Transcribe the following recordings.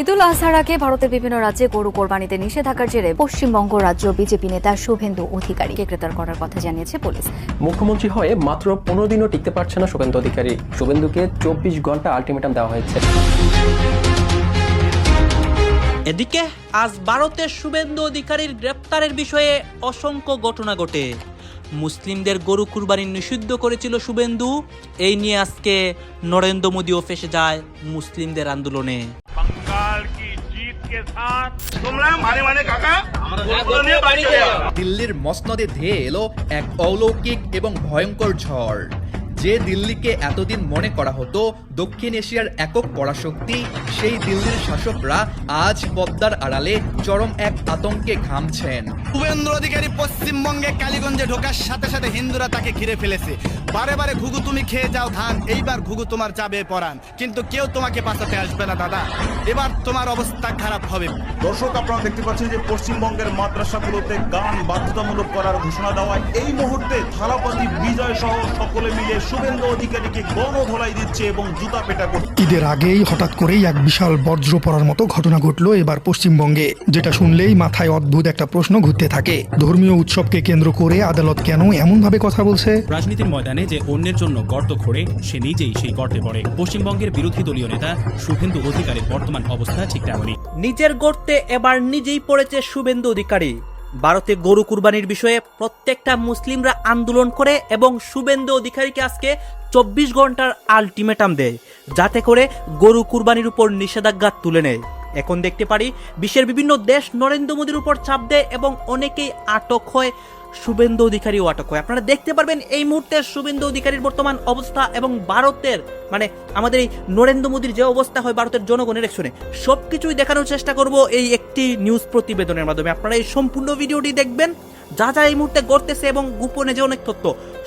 ঈদুল আজহার আগে ভারতের বিভিন্ন রাজ্যে গরু কোরবানিতে নিষেধাজ্ঞার জেরে পশ্চিমবঙ্গ রাজ্য বিজেপি নেতা শুভেন্দু অধিকারীকে গ্রেপ্তার করার কথা জানিয়েছে পুলিশ। মুখ্যমন্ত্রী হয়ে মাত্র 15 দিনও টিকতে পারছে না শুভেন্দু অধিকারী। শুভেন্দুকে 24 ঘন্টা আলটিমেটাম দেওয়া হয়েছে। এদিকে আজ ভারতের শুভেন্দু অধিকারীর গ্রেপ্তারের বিষয়ে অসংখ্য ঘটনা ঘটে। মুসলিমদের গরু কুরবানি নিষিদ্ধ করেছিল শুভেন্দু, এই নিয়ে আজকে নরেন্দ্র মোদীও ফেসে যায় মুসলিমদের আন্দোলনে। बंगाल की जीत के साथ তোমরা মানে মানে কাকা দিল্লির মসনদে ধেয়ে এলো এক অলৌকিক এবং ভয়ঙ্কর ঝড়। যে দিল্লিকে এতদিন মনে করা হতো দক্ষিণ এশিয়ার একক পরাশক্তি, সেই দিল্লির শাসকরা আজ পদ্মার আড়ালে চরম এক আতঙ্কে ঘামছেন। শুভেন্দু অধিকারী পশ্চিমবঙ্গে কালীগঞ্জে ঢোকার সাথে সাথে হিন্দুরা তাকে ঘিরে ফেলেছে। বারে বারে ঘুঘু তুমি খেয়ে যাও ধান, এইবার ঘুঘু তোমার যাবে পরান, কিন্তু কেউ তোমাকে বাঁচাতে আসবে না দাদা, এবার তোমার অবস্থা খারাপ হবে। দর্শক, আপনারা দেখতে পাচ্ছেন যে পশ্চিমবঙ্গের মাদ্রাসাগুলোতে গান বাধ্যতামূলক করার ঘোষণা দেওয়ায় এই মুহূর্তে থালাপতি বিজয় সহ সকলে মিলে শুভেন্দু অধিকারীকে গণধোলাই দিচ্ছে এবং জুতা পেটা করছে। ঈদের আগেই হঠাৎ করেই এক বিশাল বজ্র পড়ার মতো ঘটনা ঘটলো এবার পশ্চিমবঙ্গে, যেটা শুনলেই মাথায় অদ্ভুত একটা প্রশ্ন ঘুরতে থাকে। ধর্মীয় উৎসবকে কেন্দ্র করে আদালত কেন এমন ভাবে কথা বলছে? রাজনীতির ময়দানে যে অন্যের জন্য গর্ত খোঁড়ে সে নিজেই সেই গর্তে পড়ে। পশ্চিমবঙ্গের বিরোধী দলীয় নেতা শুভেন্দু অধিকারীর বর্তমান অবস্থা ঠিক তেমনই। নিজের গর্তে এবার নিজেই পড়েছে শুভেন্দু অধিকারী। ভারতে গরু কুরবানির বিষয়ে প্রত্যেকটা মুসলিমরা আন্দোলন করে এবং শুভেন্দু অধিকারীকে আজকে 24 ঘন্টার আলটিমেটাম দেয়, যাতে করে গরু কুরবানির উপর নিষেধাজ্ঞা তুলে নেয়। এখন দেখতে পারি বিশ্বের বিভিন্ন দেশ নরেন্দ্র মোদীর উপর চাপ দেয় এবং অনেকেই আটক হয়, শুভেন্দু অধিকারীও আটক হয়। আপনারা দেখতে পারবেন এই মুহূর্তে শুভেন্দু অধিকারীর বর্তমান অবস্থা এবং ভারতের আমাদের এই নরেন্দ্র মোদীর যে অবস্থা হয় ভারতের জনগণের একশনে, সবকিছুই দেখানোর চেষ্টা করব এই একটি নিউজ প্রতিবেদনের মাধ্যমে। আপনারা এই সম্পূর্ণ ভিডিওটি দেখবেন, যা যা এই মুহূর্তে ঘটতেছে এবং গোপনে যে অনেক তথ্য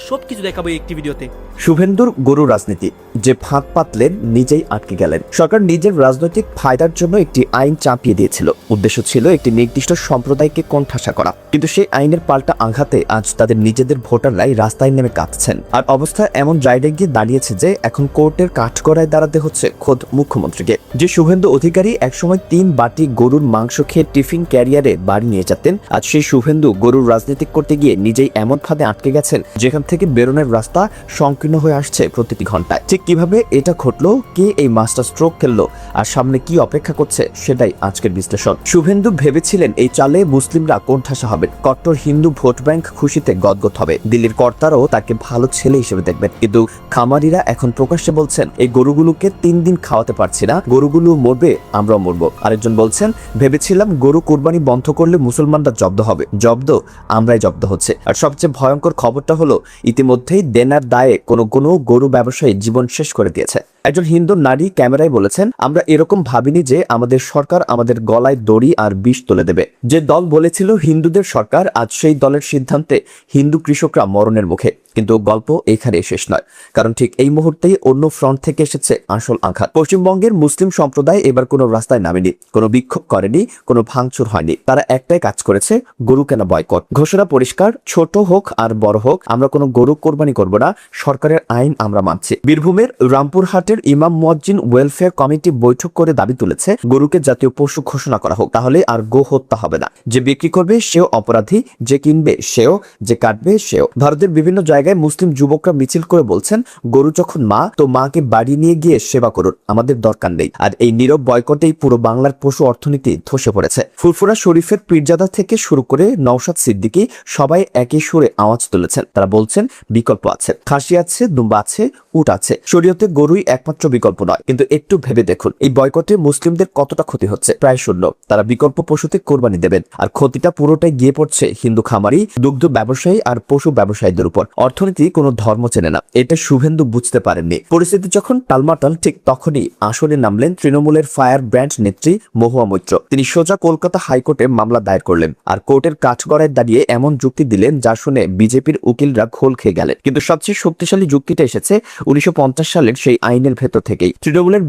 সবকিছু দেখাবো এই একটি ভিডিওতে। শুভেন্দুর গরু রাজনীতি, যে ফাঁদ পাতলেন নিজেই আটকে গেলেন। সরকার নিজের রাজনৈতিক ফায়দার জন্য একটি আইন চাপিয়ে দিয়েছিল। উদ্দেশ্য ছিল একটি নির্দিষ্ট সম্প্রদায়কে কোণঠাসা করা, কিন্তু সেই আইনের পাল্টা আঘাতে আজ তাদের নিজেদের ভোটাররাই রাস্তায় নেমে কাঁদছেন। আর অবস্থা এমন জায়গায় গিয়ে দাঁড়িয়েছে যে এখন কোর্টের কাঠগড়ায় দাঁড়াতে হচ্ছে খোদ মুখ্যমন্ত্রীকে। যে শুভেন্দু অধিকারী একসময় 3 বাটি গরুর মাংস খেয়ে টিফিন ক্যারিয়ারে বাড়ি নিয়ে যেতেন, আজ সেই শুভেন্দু গরুর রাজনীতি করতে গিয়ে নিজেই এমন ফাঁদে আটকে গেছেন যেখান থেকে বেরোনোর রাস্তা সংকীর্ণ হয়ে আসছে প্রতিটি ঘন্টায়। ঠিক কিভাবে এটা ঘটলো, কে এই মাস্টার স্ট্রোক খেললো, আর সামনে কি অপেক্ষা করছে, সেটাই আজকের বিশ্লেষণ। শুভেন্দু ভেবেছিলেন এই চালে মুসলিমরা কোণঠাসা হবেন, কট্টর হিন্দু ভোট ব্যাংক খুশিতে গদগদ হবে, দিল্লির কর্তারাও তাকে ভালো ছেলে হিসেবে দেখবেন। কিন্তু খামারিরা এখন প্রকাশ্যে বলছেন এই গরুগুলোকে 3 দিন খাওয়াতে পারছি না, গরুগুলো মরবে, আমরাও মরবো। আরেকজন বলছেন ভেবেছিলাম গরু কোরবানি বন্ধ করলে মুসলমানরা জব্দ হবে, জব্দ আমরাই জব্দ হচ্ছে। আর সবচেয়ে ভয়ঙ্কর খবরটা হলো ইতিমধ্যেই দেনার দায়ে কোনো গরু ব্যবসায়ী জীবন শেষ করে দিয়েছে। একজন হিন্দু নারী ক্যামেরায় বলেছেন, আমরা এরকম ভাবিনি যে আমাদের সরকার আমাদের গলায় দড়ি আর বিষ তুলে দেবে। যে দল বলেছিল হিন্দুদের সরকার, আজ সেই দলের সিদ্ধান্তে হিন্দু কৃষকরা মরণের মুখে। কিন্তু গল্প এখানে শেষ নয়, কারণ ঠিক এই মুহূর্তেই অন্য ফ্রন্ট থেকে এসেছে আসল আঘাত। পশ্চিমবঙ্গের মুসলিম সম্প্রদায় এবার কোনো রাস্তায় নামেনি, কোনো বিক্ষোভ করেনি, কোনো ভাঙচুর হয়নি। তারা একটাই কাজ করেছে, গরু কেনা বয়কট। ঘোষণা পরিষ্কার, ছোট হোক আর বড় হোক, আমরা কোনো গরু কোরবানি করব না, সরকারের আইন আমরা মানছি। বীরভূমের রামপুরহাটের ইমাম মুয়াজ্জিন ওয়েলফেয়ার কমিটি বৈঠক করে দাবি তুলেছে গরুকে জাতীয় পশু ঘোষণা করা হোক, তাহলে আর গো হত্যা হবে না। যে বিক্রি করবে সেও অপরাধী, যে কিনবে সেও, যে কাটবে সেও। ভারতের বিভিন্ন জায়গায় মুসলিম যুবকরা মিছিল করে বলছেন গরু যখন মা, তো মাকে বাড়ি নিয়ে গিয়ে সেবা করুন, আমাদের দরকার নেই। আর এই নীরব বয়কটেই পুরো বাংলার পশু অর্থনীতি ধসে পড়েছে। ফুরফুরা শরীফের পীরজাদা থেকে শুরু করে নওশাদ সিদ্দিকী সবাই একই সুরে আওয়াজ তুলেছেন। তারা বলছেন বিকল্প আছে, খাসি আছে, দুম্বা আছে, উট আছে, শরীয়তে গরুই একমাত্র বিকল্প নয়। কিন্তু একটু ভেবে দেখুন এই বয়কটে মুসলিমদের কতটা ক্ষতি হচ্ছে, প্রায় শূন্য। তারা বিকল্প পশুতে কোরবানি দেবেন, আর ক্ষতিটা পুরোটাই গিয়ে পড়ছে হিন্দু খামারি, দুগ্ধ ব্যবসায়ী আর পশু ব্যবসায়ীদের উপর। অর্থনীতি কোনো ধর্ম চেনে না, এটা শুভেন্দু বুঝতে পারেননি। পরিস্থিতি যখন টালমাটাল, ঠিক তখনই আসনে নামলেন তৃণমূলের ফায়ার ব্র্যান্ড নেত্রী মহুয়া মৈত্র। তিনি সোজা কলকাতা হাইকোর্টে মামলা দায়ের করলেন, আর কোর্টের কাঠগড়ায় দাঁড়িয়ে এমন যুক্তি দিলেন যা শুনে বিজেপির উকিলরা খোল খেয়ে গেলেন। কিন্তু সবচেয়ে শক্তিশালী যুক্তিটা এসেছে 1950 সালের সেই আইনের ভেতর থেকেই। তৃণমূলের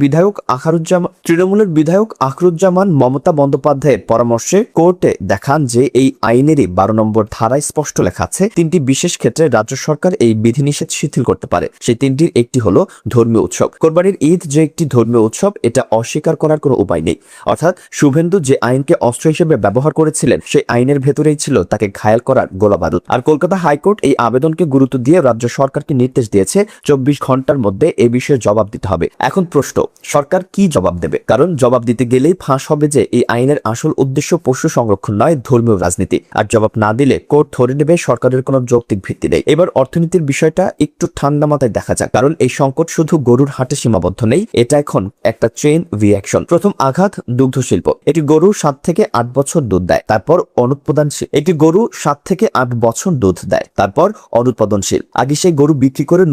বিধায়ক আখরুজ্জামান মমতা বন্দ্যোপাধ্যায়ের পরামর্শে কোর্টে দেখান যে এই আইনেরই 12 নম্বর ধারায় স্পষ্ট লেখা আছে 3টি বিশেষ ক্ষেত্রে রাজ্য সরকার সরকার এই বিধিনিষেধ শিথিল করতে পারে। সেই তিনটির একটি হলো ধর্মীয় উৎসব। কোরবানির ঈদ যে একটি ধর্মীয় উৎসব, এটা অস্বীকার করার কোনো উপায় নেই। অর্থাৎ শুভেন্দু যে আইনকে অস্ত্র হিসেবে ব্যবহার করেছিলেন, সেই আইনের ভেতরেই ছিল তাকে ঘায়েল করার গোলাবারুদ। আর কলকাতা হাইকোর্ট এই আবেদনকে গুরুত্ব দিয়ে রাজ্য সরকারকে নির্দেশ দিয়েছে 24 ঘন্টার মধ্যে এ বিষয়ে জবাব দিতে হবে। এখন প্রশ্ন, সরকার কি জবাব দেবে? কারণ জবাব দিতে গেলেই ফাঁস হবে যে এই আইনের আসল উদ্দেশ্য পশু সংরক্ষণ নয়, ধর্মীয় রাজনীতি। আর জবাব না দিলে কোর্ট ধরে নেবে সরকারের কোনো যৌক্তিক ভিত্তি নেই। এবার অর্থনীতির বিষয়টা একটু ঠান্ডা মাথায় দেখা যাক, কারণ এই সংকট শুধু গরুর হাটে সীমাবদ্ধ নেই, এটা এখন একটা চেইন রিঅ্যাকশন। প্রথম আঘাত দুগ্ধ শিল্প। একটি গরু 7 থেকে 8 বছর দুধ দেয়, তারপর অনুৎপাদনশীল। একটি গরু 7 থেকে 8 বছর দুধ দেয়, তারপর অনুৎপাদনশীল। আগে সেই গরু বিক্রি করে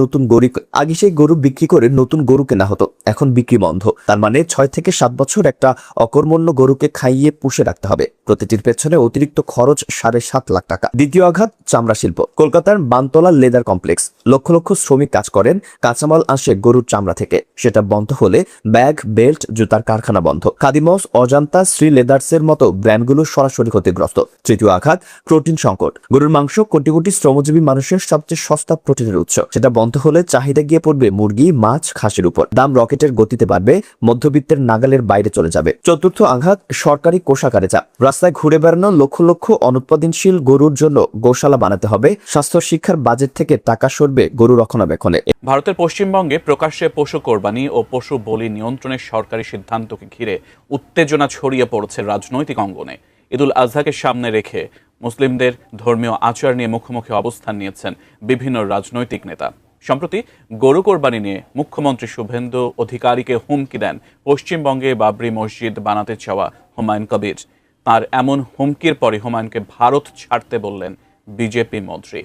নতুন গরু কেনা হতো, এখন বিক্রি বন্ধ। তার মানে 6 থেকে 7 বছর একটা অকর্মণ্য গরুকে খাইয়ে পুষে রাখতে হবে। প্রতিটির পেছনে অতিরিক্ত খরচ 7.5 লাখ টাকা। দ্বিতীয় আঘাত চামড়া শিল্প। কলকাতার বানতলা লেদার কমপ্লেক্স, লক্ষ লক্ষ শ্রমিক কাজ করেন, কাঁচামাল আসে গরুর চামড়া থেকে। সেটা বন্ধ হলে ব্যাগ, বেল্ট, জুতার কারখানা বন্ধ। খাদিমস, অজান্তা, শ্রী লেদার্সের মতো ব্র্যান্ডগুলো সরাসরি ক্ষতিগ্রস্ত। তৃতীয় আঘাত প্রোটিন সংকট। গরুর মাংস কোটি কোটি শ্রমজীবী মানুষের সবচেয়ে সস্তা প্রোটিনের উৎস। সেটা বন্ধ হলে চাহিদা গিয়ে পড়বে মুরগি, মাছ, খাসির উপর। দাম রকেটের গতিতে বাড়বে, মধ্যবিত্তের নাগালের বাইরে চলে যাবে। চতুর্থ আঘাত সরকারি কোষাগারে চাপ। রাস্তায় ঘুরে বেড়ানো লক্ষ লক্ষ অনুৎপাদনশীল গরুর জন্য গোশালা বানাতে হবে। স্বাস্থ্য শিক্ষার বাজেট থেকে টাকা সরবে গরু রক্ষণাবেক্ষণে। ভারতের পশ্চিমবঙ্গে প্রকাশ্যে পশু কোরবানি ও পশু বলি নিয়ন্ত্রণের সরকারি সিদ্ধান্তকে ঘিরে উত্তেজনা ছড়িয়ে পড়েছে রাজনৈতিক অঙ্গনে। ঈদুল আজহাকে সামনে রেখে মুসলিমদের ধর্মীয় আচার নিয়ে মুখোমুখি অবস্থান নিয়েছেন বিভিন্ন রাজনৈতিক নেতা। সম্প্রতি গরু কোরবানি নিয়ে মুখ্যমন্ত্রী শুভেন্দু অধিকারীকে হুমকি দেন পশ্চিমবঙ্গে বাবরি মসজিদ বানাতে চাওয়া হুমায়ুন কবির। তার এমন হুমকির পরে হুমায়ুনকে ভারত ছাড়তে বললেন বিজেপি মন্ত্রী।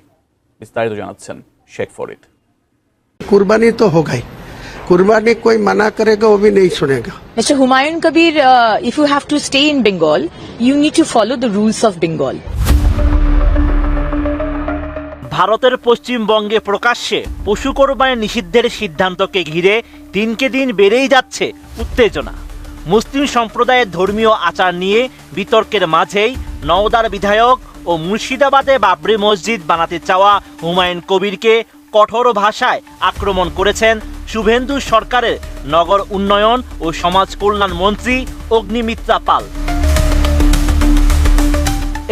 বিস্তারিত জানাচ্ছেন শেখ ফরিদ। कुर्बानी तो होगा ही, कुर्बानी कोई मना करेगा वो भी नहीं सुनेगा। Mr. Humayun Kabir, if you have to stay in Bengal, you need to follow the rules of Bengal. ভারতের পশ্চিমবঙ্গে প্রকাশ্যে পশু কোরবানি নিষিদ্ধের সিদ্ধান্তকে ঘিরে দিনকে দিন বেড়েই যাচ্ছে উত্তেজনা। মুসলিম সম্প্রদায়ের ধর্মীয় আচার নিয়ে বিতর্কের মাঝেই নওদার বিধায়ক ও মুর্শিদাবাদে বাবরি মসজিদ বানাতে চাওয়া হুমায়ুন কবিরকে কঠোর ভাষায় আক্রমণ করেছেন শুভেন্দু সরকারের নগর উন্নয়ন ও সমাজ কল্যাণ মন্ত্রী অগ্নিমিত্রা পাল।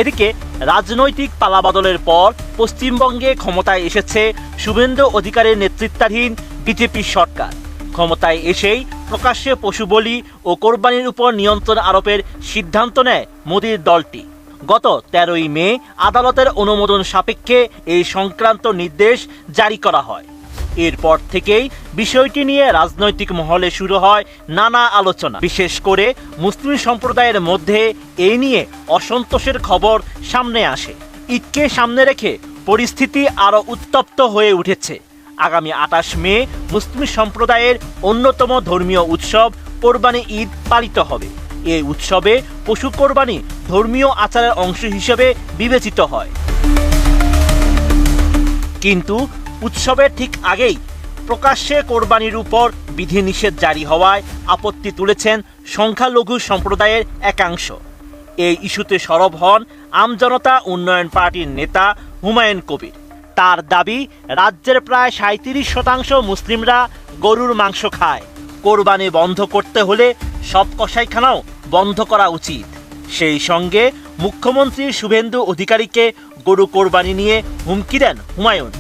এদিকে রাজনৈতিক পালাবদলের পর পশ্চিমবঙ্গে ক্ষমতায় এসেছে শুভেন্দু অধিকারীর নেতৃত্বাধীন বিজেপি সরকার। ক্ষমতায় এসেই প্রকাশ্যে পশু বলি ও কোরবানির উপর নিয়ন্ত্রণ আরোপের সিদ্ধান্ত নেয় মোদির দলটি। গত 13ই মে আদালতের অনুমোদন সাপেক্ষে এই সংক্রান্ত নির্দেশ জারি করা হয়। এরপর থেকেই বিষয়টি নিয়ে রাজনৈতিক মহলে শুরু হয় নানা আলোচনা। বিশেষ করে মুসলিম সম্প্রদায়ের মধ্যে এই নিয়ে অসন্তোষের খবর সামনে আসে। ঈদকে সামনে রেখে পরিস্থিতি আরও উত্তপ্ত হয়ে উঠেছে। আগামী 28 মে মুসলিম সম্প্রদায়ের অন্যতম ধর্মীয় উৎসব কোরবানি ঈদ পালিত হবে। এই উৎসবে পশু কোরবানি ধর্মীয় আচারের অংশ হিসেবে বিবেচিত হয়। কিন্তু উৎসবের ঠিক আগেই প্রকাশ্যে কোরবানির উপর বিধিনিষেধ জারি হওয়ায় আপত্তি তুলেছেন সংখ্যালঘু সম্প্রদায়ের একাংশ। এই ইস্যুতে সরব হন আমজনতা উন্নয়ন পার্টির নেতা হুমায়ুন কবির। তার দাবি, রাজ্যের প্রায় 37% মুসলিমরা গরুর মাংস খায়। কোরবানি বন্ধ করতে হলে সব কসাইখানাও বন্ধ করা উচিত। সেই সঙ্গে মুখ্যমন্ত্রী শুভেন্দু অধিকারীকে গরু কোরবানি নিয়ে হুমকি দেন হুমায়ুন।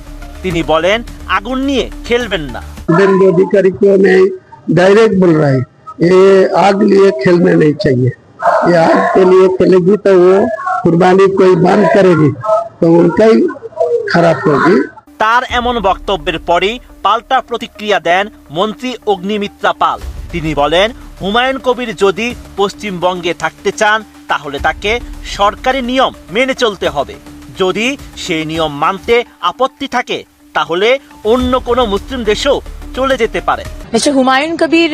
তিনি বলেন, আগুন নিয়ে খেলবেন না। शुभेंदु अधिकारी को नहीं डायरेक्ट बोल रहा है, ये आग लिए खेलने नहीं चाहिए। ये आग के लिए खेलेगी तो वो कुर्बानी कोई बंद करेगी तो उनका ही खराब होगी। তার এমন বক্তব্যের পরেই পাল্টা প্রতিক্রিয়া দেন মন্ত্রী অগ্নিমিত্রা পাল। তিনি বলেন, হুমায়ুন কবির যদি পশ্চিমবঙ্গে থাকতে চান তাহলে তাকে সরকারি নিয়ম মেনে চলতে হবে। যদি সেই নিয়ম মানতে আপত্তি থাকে তাহলে অন্য কোনো মুসলিম দেশেও চলে যেতে পারে। Mr. Humayun Kabir,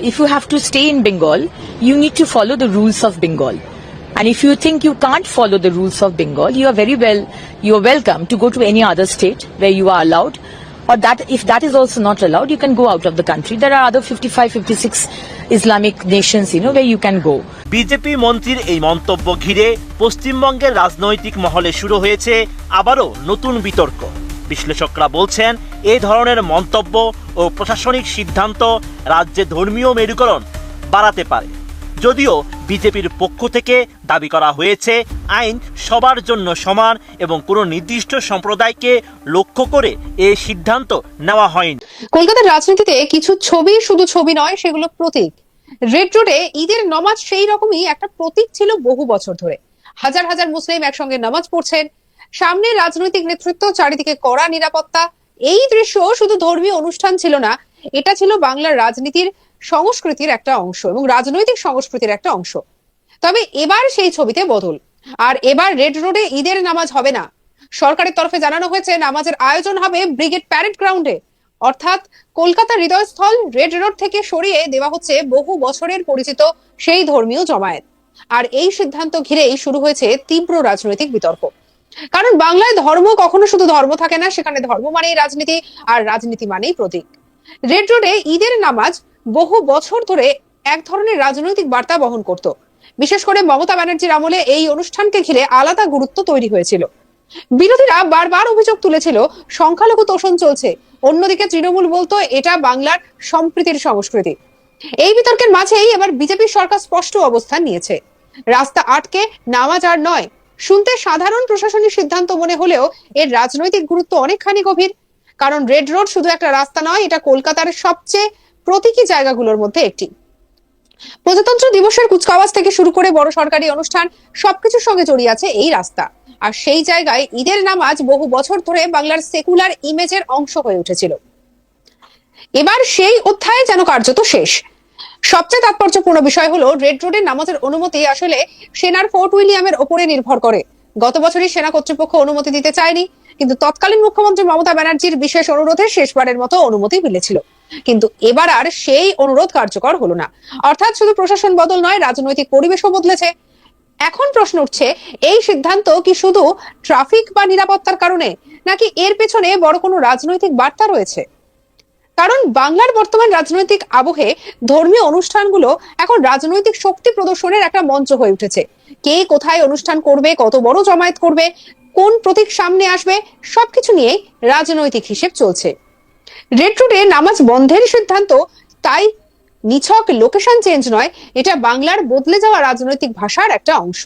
if you have to stay in Bengal, you need to follow the rules of Bengal. And if you think you can't follow the rules of Bengal, you are welcome to go to any other state where you are allowed. Or that if that is also not allowed, you can go out of the country. There are other 55-56 Islamic nations, where you can go. BJP মন্ত্রীর এই মন্তব্য ঘিরে পশ্চিমবঙ্গের রাজনৈতিক মহলে শুরু হয়েছে আবারও নতুন বিতর্ক। বিশ্লেষকরা বলছেন এই ধরনের মন্তব্য ও প্রশাসনিক সিদ্ধান্ত রাজ্যে ধর্মীয় মেরুকরণ বাড়াতে পারে। যদিও বিজেপির পক্ষ থেকে দাবি করা হয়েছে আইন সবার জন্য সমান এবং কোনো নির্দিষ্ট সম্প্রদায়কে লক্ষ্য করে এই সিদ্ধান্ত নেওয়া হয়নি। কলকাতার রাজনীতিতে কিছু ছবি শুধু ছবি নয়, সেগুলো প্রতীক। রেড রোডে ঈদের নামাজ সেই রকমই একটা প্রতীক ছিল বহু বছর ধরে। হাজার হাজার মুসলিম একসঙ্গে নামাজ পড়ছেন, সামনে রাজনৈতিক নেতৃত্ব, চারিদিকে কড়া নিরাপত্তা। এই দৃশ্য শুধু ধর্মীয় অনুষ্ঠান ছিল না, এটা ছিল বাংলার রাজনীতির সংস্কৃতির একটা অংশ এবং রাজনৈতিক সংস্কৃতির একটা অংশ। তবে এবার সেই ছবিতে বদল। আর এবার রেড রোডে ঈদের নামাজ হবে না। সরকারের তরফে জানানো হয়েছে নামাজের আয়োজন হবে ব্রিগেড প্যারেড গ্রাউন্ডে, অর্থাৎ কলকাতার হৃদয়স্থল রেড রোড থেকে সরিয়ে দেওয়া হচ্ছে বহু বছরের পরিচিত সেই ধর্মীয় জমায়েত। আর এই সিদ্ধান্ত ঘিরেই শুরু হয়েছে তীব্র রাজনৈতিক বিতর্ক। কারণ বাংলায় ধর্ম কখনো শুধু ধর্ম থাকে না, সেখানে ধর্ম মানেই রাজনীতি, আর রাজনীতি মানেই প্রতীক। রেড রোডে ঈদের নামাজ বহু বছর ধরে এক ধরনের রাজনৈতিক বার্তা বহন করত। বিশেষ করে মমতা ব্যানার্জির আমলে এই অনুষ্ঠানকে ঘিরে আলাদা গুরুত্ব তৈরি হয়েছিল। বিরোধীরা বারবার অভিযোগ তুলেছিল সংখ্যালঘু তোষণ চলছে, অন্যদিকে তৃণমূল বলতো এটা বাংলার সম্প্রীতির সংস্কৃতি। এই বিতর্কের মাঝেই এবার বিজেপি সরকার স্পষ্ট অবস্থান নিয়েছে। রাস্তা আটকে নামাজ আর নয়। শুনতে সাধারণ প্রশাসনিক সিদ্ধান্ত মনে হলেও এর রাজনৈতিক গুরুত্ব অনেকখানি গভীর। কারণ রেড রোড শুধু একটা রাস্তা নয়, এটা কলকাতার সবচেয়ে প্রতীকী জায়গাগুলোর মধ্যে একটি। প্রজাতন্ত্র দিবসের কুচকাওয়াজ থেকে শুরু করে বড় সরকারি অনুষ্ঠান, সবকিছুর সঙ্গে জড়িয়ে আছে এই রাস্তা। আর সেই জায়গায় ঈদের নামাজ বহু বছর ধরে বাংলার সেকুলার ইমেজের অংশ হয়ে উঠেছিল। এবার সেই অধ্যায় যেন কার্যত শেষ। সবচেয়ে তাৎপর্যপূর্ণ বিষয় হলো রেড রোডের নামাজের অনুমতি আসলে সেনার ফোর্ট উইলিয়ামের ওপরে নির্ভর করে। গত বছরই সেনা কর্তৃপক্ষ অনুমতি দিতে চায়নি, কিন্তু তৎকালীন মুখ্যমন্ত্রী মমতা ব্যানার্জির বিশেষ অনুরোধে শেষবারের মতো অনুমতি মিলেছিল। কিন্তু এবার আর সেই অনুরোধ কার্যকর হলো না। অর্থাৎ শুধু প্রশাসন বদল নয়, রাজনৈতিক পরিবেশও বদলেছে। এখন প্রশ্ন উঠছে, এই সিদ্ধান্ত কি শুধু ট্রাফিক বা নিরাপত্তার কারণে, নাকি এর পেছনে বড় কোনো রাজনৈতিক বার্তা রয়েছে? কারণ বাংলার বর্তমান রাজনৈতিক আবহে ধর্মীয় অনুষ্ঠানগুলো এখন রাজনৈতিক শক্তি প্রদর্শনের একটা মঞ্চ হয়ে উঠেছে। কে কোথায় অনুষ্ঠান করবে, কত বড় জমায়েত করবে, কোন প্রতীক সামনে আসবে, সবকিছু নিয়ে রাজনৈতিক হিসেব চলছে। রেড রোডে নামাজ বন্ধের সিদ্ধান্ত তাই নিছক লোকেশন চেঞ্জ নয়, এটা বাংলার বদলে যাওয়া রাজনৈতিক ভাষার একটা অংশ।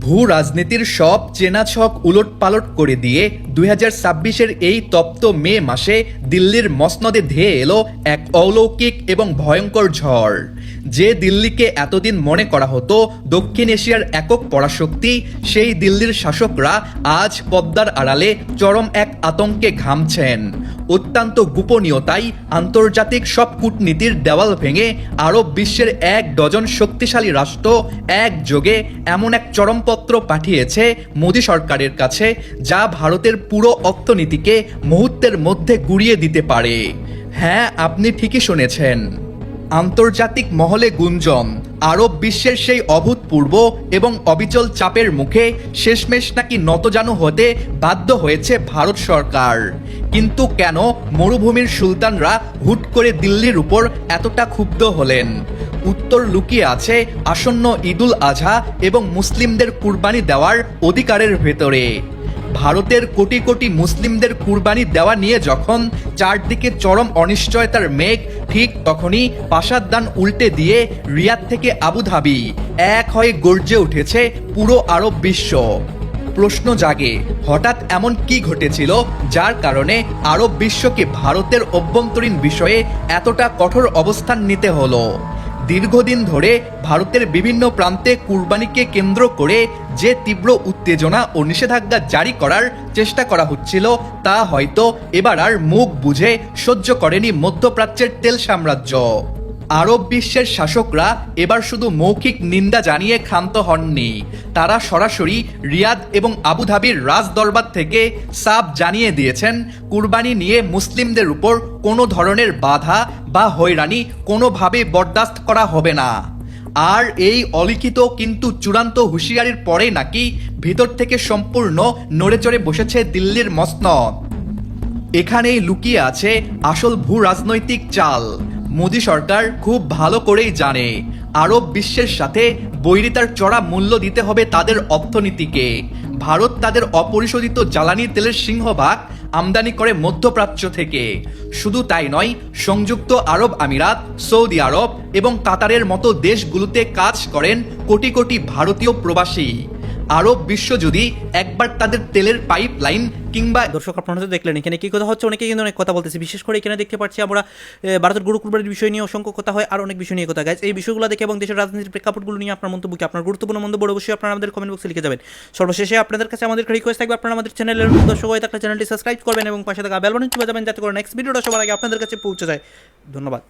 ভূ রাজনীতির সব চেনা ছক উলট পালট করে দিয়ে 2026-এর এই তপ্ত মে মাসে দিল্লির মসনদে ধেয়ে এলো এক অলৌকিক এবং ভয়ঙ্কর ঝড়। যে দিল্লিকে এতদিন মনে করা হতো দক্ষিণ এশিয়ার একক পরাশক্তি, সেই দিল্লির শাসকরা আজ পদ্মার আড়ালে চরম এক আতঙ্কে ঘামছেন। অত্যন্ত গোপনীয়তাই আন্তর্জাতিক সব কূটনীতির দেওয়াল ভেঙে আরব বিশ্বের 1 ডজন শক্তিশালী রাষ্ট্র একযোগে এমন এক চরমপত্র পাঠিয়েছে মোদী সরকারের কাছে, যা ভারতের পুরো অর্থনীতিকে মুহূর্তের মধ্যে গুঁড়িয়ে দিতে পারে। হ্যাঁ, আপনি ঠিকই শুনেছেন। আন্তর্জাতিক মহলে গুঞ্জন, আরব বিশ্বের সেই অভূতপূর্ব এবং অবিচল চাপের মুখে শেষমেশ নাকি নতজানু হতে বাধ্য হয়েছে ভারত সরকার। কিন্তু কেন মরুভূমির সুলতানরা হুট করে দিল্লির উপর এতটা ক্ষুব্ধ হলেন? উত্তর লুকিয়ে আছে আসন্ন ঈদুল আজহা এবং মুসলিমদের কুরবানি দেওয়ার অধিকারের ভেতরে। ভারতের কোটি কোটি মুসলিমদের কুরবানি দেওয়া নিয়ে যখন চারদিকে চরম অনিশ্চয়তার মেঘ, ঠিক তখনই পাশাদ্দান উল্টে দিয়ে রিয়াদ থেকে আবুধাবি এক হয়ে গর্জে উঠেছে পুরো আরব বিশ্ব। প্রশ্ন জাগে, হঠাৎ এমন কি ঘটেছিল যার কারণে আরব বিশ্বকে ভারতের অভ্যন্তরীণ বিষয়ে এতটা কঠোর অবস্থান নিতে হলো? দীর্ঘদিন ধরে ভারতের বিভিন্ন প্রান্তে কুরবানিকে কেন্দ্র করে যে তীব্র উত্তেজনা ও নিষেধাজ্ঞা জারি করার চেষ্টা করা হচ্ছিল, তা হয়তো এবার আর মুখ বুঝে সহ্য করেনি মধ্যপ্রাচ্যের তেল সাম্রাজ্য। আরব বিশ্বের শাসকরা এবার শুধু মৌখিক নিন্দা জানিয়ে ক্ষান্ত হননি, তারা সরাসরি রিয়াদ এবং আবুধাবির রাজদরবার থেকে সাফ জানিয়ে দিয়েছেন কুরবানি নিয়ে মুসলিমদের উপর কোনো ধরনের বাধা বা হয়রানি কোনোভাবে বরদাস্ত করা হবে না। আর এই অলিখিত কিন্তু চূড়ান্ত হুঁশিয়ারির পরে নাকি ভিতর থেকে সম্পূর্ণ নড়েচড়ে বসেছে দিল্লির মসনদ। এখানেই লুকিয়ে আছে আসল ভূ রাজনৈতিক চাল। মোদী সরকার খুব ভালো করেই জানে আরব বিশ্বের সাথে বৈরিতার চড়া মূল্য দিতে হবে তাদের অর্থনীতিকে। ভারত তাদের অপরিশোধিত জ্বালানি তেলের সিংহভাগ আমদানি করে মধ্যপ্রাচ্য থেকে। শুধু তাই নয়, সংযুক্ত আরব আমিরাত, সৌদি আরব এবং কাতারের মতো দেশগুলোতে কাজ করেন কোটি কোটি ভারতীয় প্রবাসী। আরব বিশ্ব যদি একবার তাদের তেলের পাইপলাইন কিংবা দর্শক আপনারা তো দেখলেন এখানে কি কথা হচ্ছে, অনেকে কিন্তু অনেক কথা বলতেছে। বিশেষ করে এখানে দেখতে পাচ্ছি আমরা ভারতের গরু কুরবানির বিষয় নিয়ে অসংখ্য কথা হয়, আর অনেক বিষয় নিয়ে কথা গাইজ। এই বিষয়গুলো দেখে এবং দেশের রাজনীতির প্রেক্ষাপটগুলো নিয়ে আপনার মন্তব্য কি, আপনার গুরুত্বপূর্ণ মন্তব্য অবশ্যই আপনারা আমাদের কমেন্ট বক্সে লিখে যাবেন। সর্বশেষে আপনাদের কাছে আমাদের রিকোয়েস্ট থাকবে, আপনারা আমাদের চ্যানেলের দর্শক হয়ে থাকলে চ্যানেলটি সাবস্ক্রাইব করবেন এবং পাশে থাকা বেল বাটন টিপে যাবেন, যাতে করে নেক্সট ভিডিওটা সবার আগে আপনাদের কাছে পৌঁছে যায়। ধন্যবাদ।